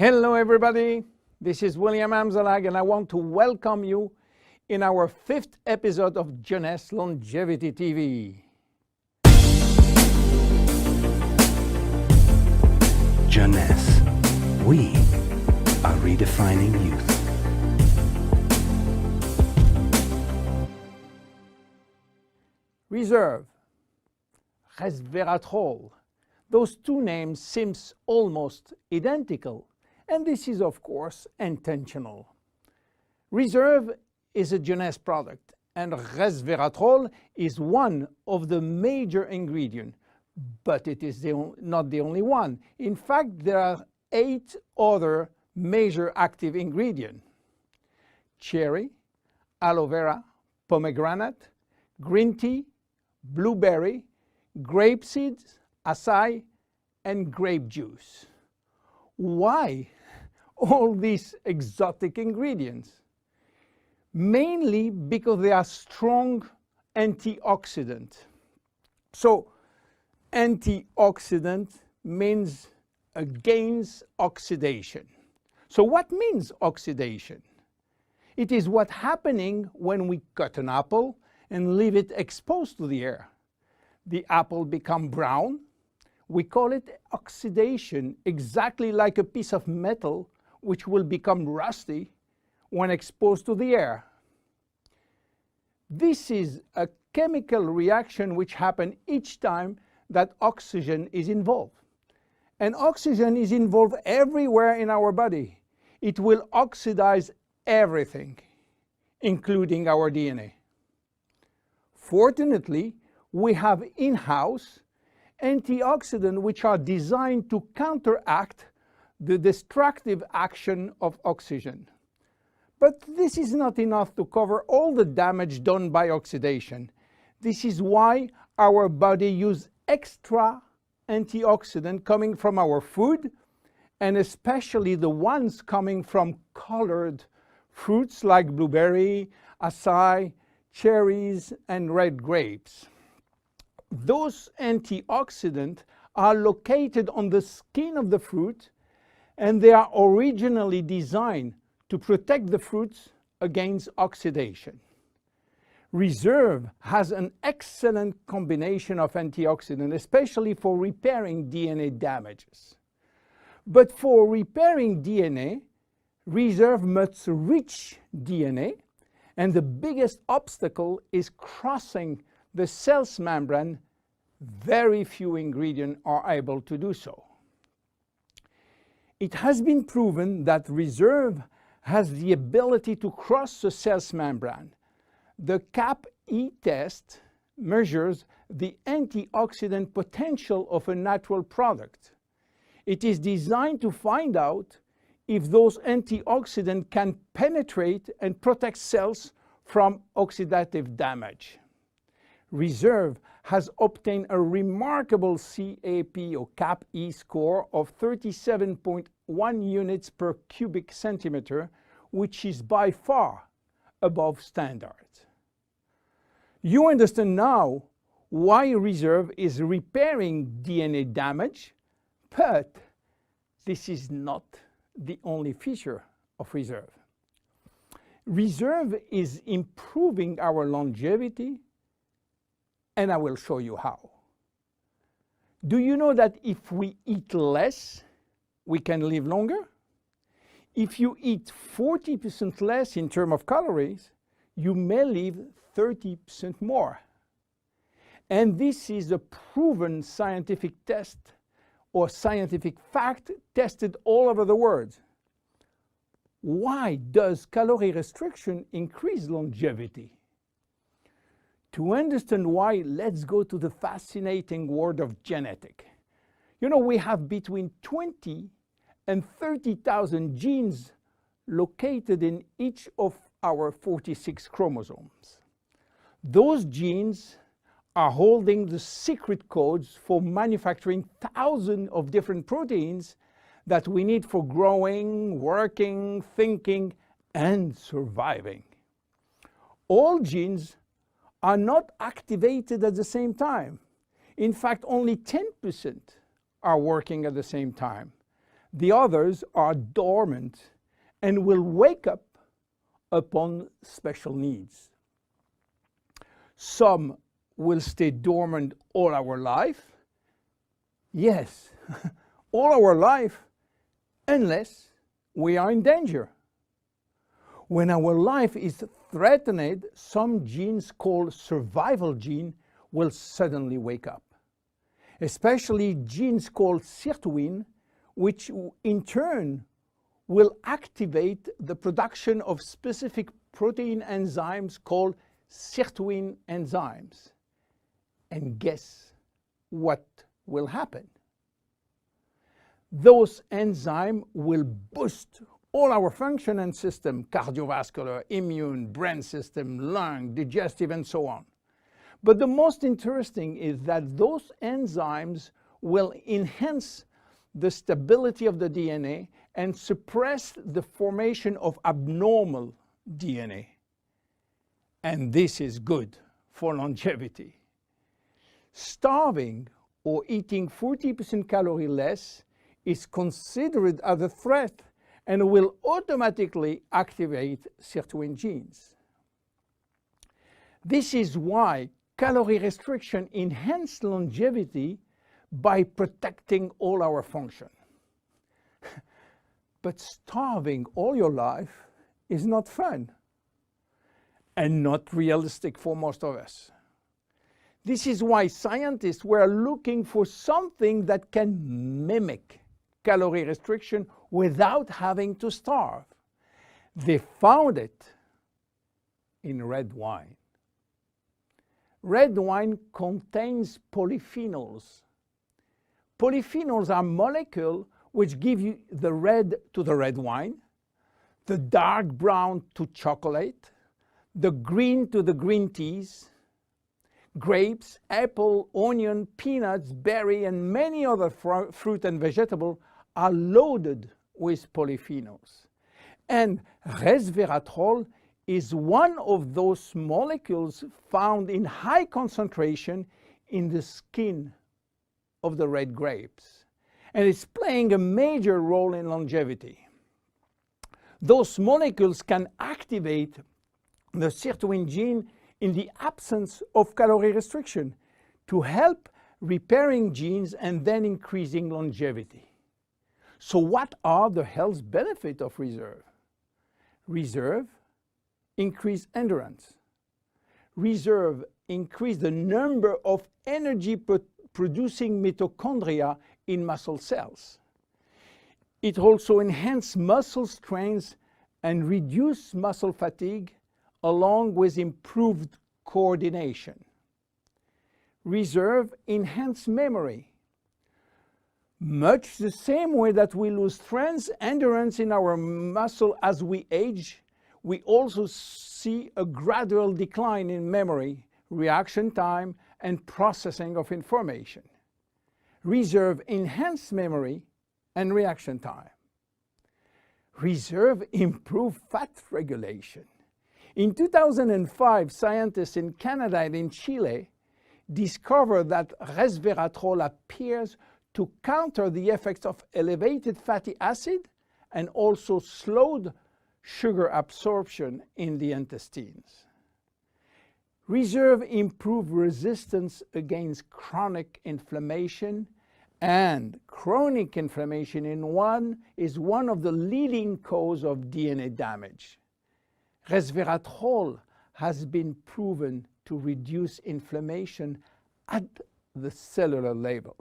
Hello everybody, this is William Amzallag and I want to welcome you in our 5th episode of Jeunnese Longevity TV. Jeunnese, we are redefining youth. Reserve, rezveratrol. Those two names seem almost identical, and this is of course intentional. Reserve is a Jeunnese product, and rezveratrol is one of the major ingredients, but it is not the only one. In fact, there are 8 other major active ingredients: cherry, aloe vera, pomegranate, green tea, blueberry, grape seeds, acai, and grape juice. Why all these exotic ingredients? Mainly because they are strong antioxidants. So antioxidant means against oxidation. So what means oxidation? It is what's happening when we cut an apple and leave it exposed to the air. The apple becomes brown. We call it oxidation, exactly like a piece of metal which will become rusty when exposed to the air. This is a chemical reaction which happens each time that oxygen is involved. And oxygen is involved everywhere in our body. It will oxidize everything, including our DNA. Fortunately, we have in-house antioxidants which are designed to counteract the destructive action of oxygen. But this is not enough to cover all the damage done by oxidation. This is why our body uses extra antioxidants coming from our food, and especially the ones coming from colored fruits like blueberry, acai, cherries, and red grapes. Those antioxidants are located on the skin of the fruit, and they are originally designed to protect the fruits against oxidation. Reserve has an excellent combination of antioxidants, especially for repairing DNA damages. But for repairing DNA, Reserve must reach DNA, and the biggest obstacle is crossing the cell's membrane. Very few ingredients are able to do so. It has been proven that Reserve has the ability to cross the cell's membrane. The CAP-E test measures the antioxidant potential of a natural product. It is designed to find out if those antioxidants can penetrate and protect cells from oxidative damage. Reserve has obtained a remarkable CAP or CAP-E score of 37.1 units per cubic centimeter, which is by far above standard. You understand now why Reserve is repairing DNA damage, but this is not the only feature of Reserve. Reserve is improving our longevity, and I will show you how. Do you know that if we eat less, we can live longer? If you eat 40% less in terms of calories, you may live 30% more. And this is a proven scientific test or scientific fact tested all over the world. Why does calorie restriction increase longevity? To understand why, let's go to the fascinating world of genetics. You know, we have between 20 and 30,000 genes located in each of our 46 chromosomes. Those genes are holding the secret codes for manufacturing thousands of different proteins that we need for growing, working, thinking, and surviving. All genes are not activated at the same time. In fact, only 10% are working at the same time. The others are dormant and will wake up upon special needs. Some will stay dormant all our life. Yes, all our life, unless we are in danger. When our life is threatened, some genes called survival gene will suddenly wake up. Especially genes called sirtuin, which in turn will activate the production of specific protein enzymes called sirtuin enzymes. And guess what will happen? Those enzymes will boost all our function and system, cardiovascular, immune, brain system, lung, digestive, and so on. But the most interesting is that those enzymes will enhance the stability of the DNA and suppress the formation of abnormal DNA. And this is good for longevity. Starving or eating 40% calorie less is considered as a threat and will automatically activate sirtuin genes. This is why calorie restriction enhances longevity by protecting all our function. But starving all your life is not fun and not realistic for most of us. This is why scientists were looking for something that can mimic calorie restriction without having to starve. They found it in red wine. Red wine contains polyphenols. Polyphenols are molecules which give you the red to the red wine, the dark brown to chocolate, the green to the green teas. Grapes, apple, onion, peanuts, berry, and many other fruit and vegetables are loaded with polyphenols. And resveratrol is one of those molecules found in high concentration in the skin of the red grapes. And it's playing a major role in longevity. Those molecules can activate the sirtuin gene in the absence of calorie restriction to help repairing genes and then increasing longevity. So what are the health benefits of reserve? Reserve increase endurance. Reserve increase the number of energy producing mitochondria in muscle cells. It also enhances muscle strength and reduce muscle fatigue along with improved coordination. Reserve enhance memory. Much the same way that we lose strength, endurance in our muscle as we age, we also see a gradual decline in memory, reaction time, and processing of information. Reserve enhance memory and reaction time. Reserve improve fat regulation. In 2005, scientists in Canada and in Chile discovered that resveratrol appears to counter the effects of elevated fatty acid and also slowed sugar absorption in the intestines. Reserve improves resistance against chronic inflammation, and chronic inflammation is one of the leading causes of DNA damage. Resveratrol has been proven to reduce inflammation at the cellular level.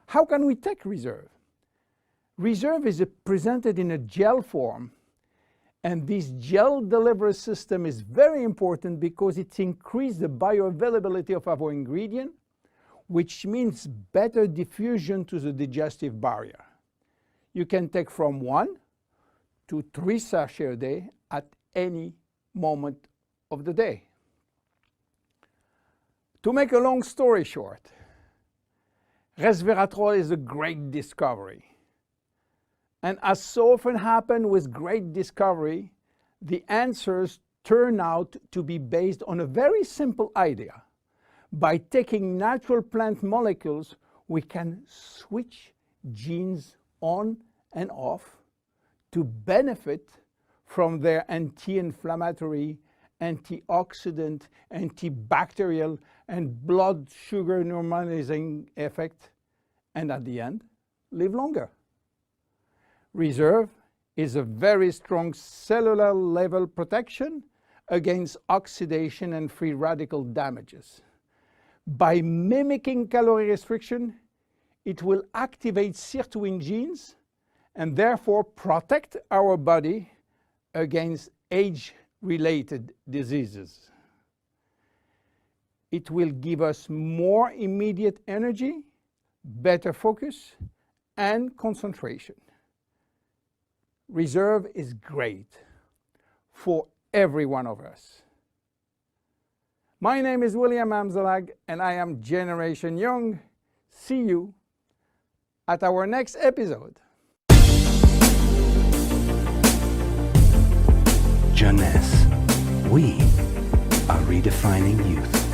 How can we take reserve? Reserve is presented in a gel form, and this gel delivery system is very important because it increases the bioavailability of our ingredient, which means better diffusion to the digestive barrier. You can take from 1 to 3 sachets a day at any moment of the day. To make a long story short, resveratrol is a great discovery. And as so often happens with great discovery, the answers turn out to be based on a very simple idea. By taking natural plant molecules, we can switch genes on and off to benefit from their anti-inflammatory, antioxidant, antibacterial, and blood sugar normalizing effect, and at the end, live longer. Reserve is a very strong cellular level protection against oxidation and free radical damages. By mimicking calorie restriction, it will activate sirtuin genes and therefore protect our body against age-related diseases. It will give us more immediate energy, better focus, and concentration. Reserve is great for every one of us. My name is William Amzallag, and I am Generation Young. See you at our next episode. Jeunnese. We are redefining youth.